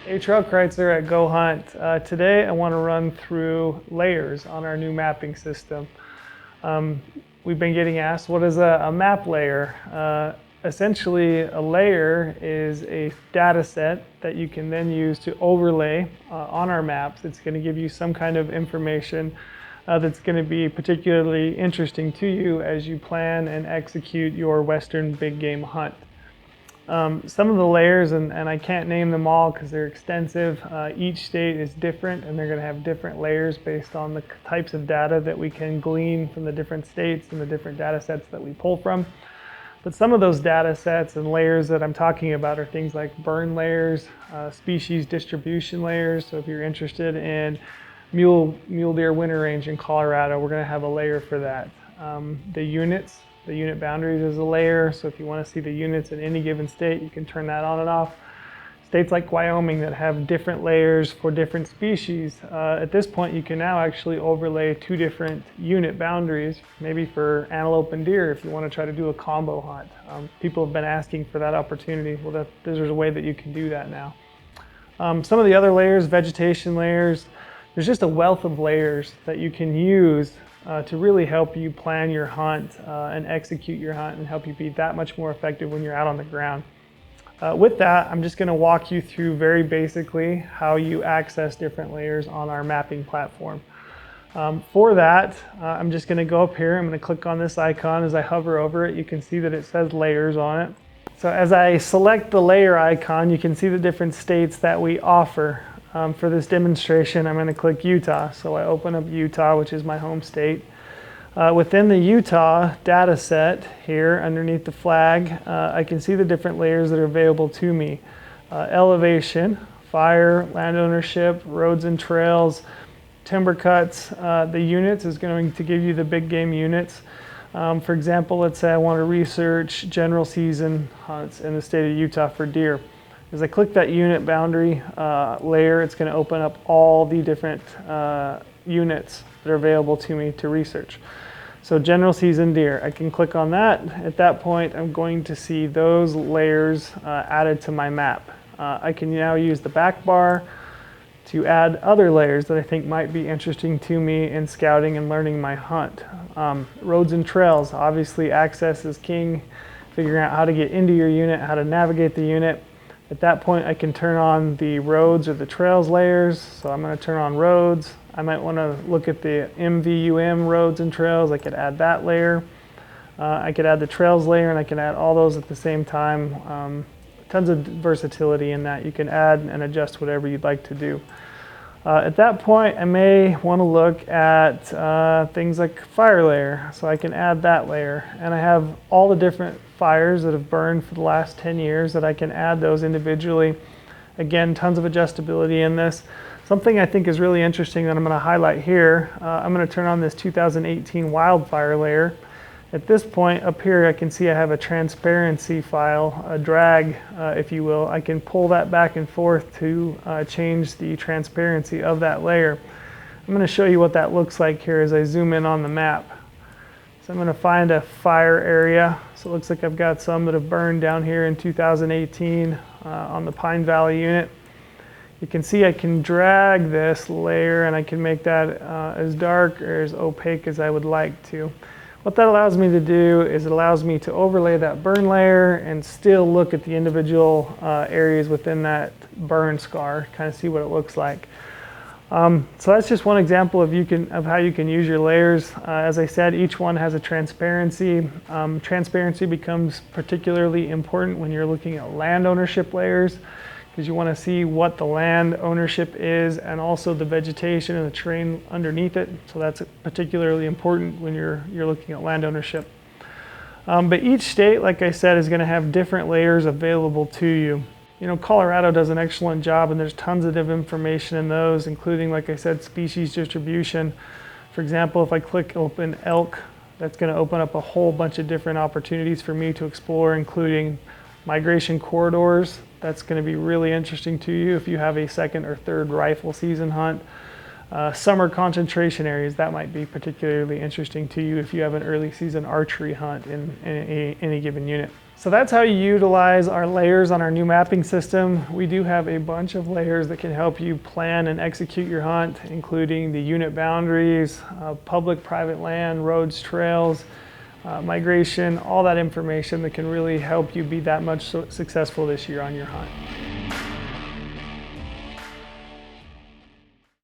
Hey, Trail Kreitzer at goHUNT. Today I want to run through layers on our new mapping system. We've been getting asked, what is a map layer? Essentially, a layer is a data set that you can then use to overlay on our maps. It's going to give you some kind of information that's going to be particularly interesting to you as you plan and execute your Western big game hunt. Some of the layers, and I can't name them all because they're extensive, each state is different and they're going to have different layers based on the types of data that we can glean from the different states and the different data sets that we pull from. But some of those data sets and layers that I'm talking about are things like burn layers, species distribution layers. So if you're interested in mule deer winter range in Colorado, we're going to have a layer for that. The unit boundaries is a layer, so if you want to see the units in any given state, you can turn that on and off. States like Wyoming that have different layers for different species, at this point you can now actually overlay two different unit boundaries, maybe for antelope and deer if you want to try to do a combo hunt. People have been asking for that opportunity. Well, there's a way that you can do that now. Some of the other layers, vegetation layers, there's just a wealth of layers that you can use to really help you plan your hunt and execute your hunt and help you be that much more effective when you're out on the ground. With that, I'm just going to walk you through very basically how you access different layers on our mapping platform. For that, I'm just going to go up here. I'm going to click on this icon. As I hover over it, you can see that it says layers on it. So as I select the layer icon, you can see the different states that we offer. For this demonstration, I'm going to click Utah. So I open up Utah, which is my home state. Within the Utah data set here, underneath the flag, I can see the different layers that are available to me. Elevation, fire, land ownership, roads and trails, timber cuts. The units is going to give you the big game units. For example, let's say I want to research general season hunts in the state of Utah for deer. As I click that unit boundary layer, it's going to open up all the different units that are available to me to research. So general season deer, I can click on that. At that point, I'm going to see those layers added to my map. I can now use the back bar to add other layers that I think might be interesting to me in scouting and learning my hunt. Roads and trails, obviously access is king. Figuring out how to get into your unit, how to navigate the unit. At that point, I can turn on the roads or the trails layers. So I'm going to turn on roads. I might want to look at the MVUM roads and trails. I could add that layer. I could add the trails layer, and I can add all those at the same time. Tons of versatility in that. You can add and adjust whatever you'd like to do. At that point, I may want to look at things like fire layer. So I can add that layer. And I have all the different fires that have burned for the last 10 years that I can add those individually. Again, tons of adjustability in this. Something I think is really interesting that I'm going to highlight here, I'm going to turn on this 2018 wildfire layer. At this point up here, I can see I have a transparency file, a drag, if you will. I can pull that back and forth to change the transparency of that layer. I'm going to show you what that looks like here as I zoom in on the map. So I'm going to find a fire area. So it looks like I've got some that have burned down here in 2018 on the Pine Valley unit. You can see I can drag this layer and I can make that as dark or as opaque as I would like to. What that allows me to do is it allows me to overlay that burn layer and still look at the individual areas within that burn scar, kind of see what it looks like. So that's just one example of how you can use your layers. As I said, each one has a transparency. Transparency becomes particularly important when you're looking at land ownership layers, because you want to see what the land ownership is and also the vegetation and the terrain underneath it. So that's particularly important when you're looking at land ownership. But each state, like I said, is going to have different layers available to you. You know, Colorado does an excellent job, and there's tons of information in those, including, like I said, species distribution. For example, if I click open elk, that's going to open up a whole bunch of different opportunities for me to explore, including migration corridors. That's going to be really interesting to you if you have a second or third rifle season hunt. Summer concentration areas, that might be particularly interesting to you if you have an early season archery hunt in any given unit. So that's how you utilize our layers on our new mapping system. We do have a bunch of layers that can help you plan and execute your hunt, including the unit boundaries, public, private land, roads, trails, migration, all that information that can really help you be that much successful this year on your hunt.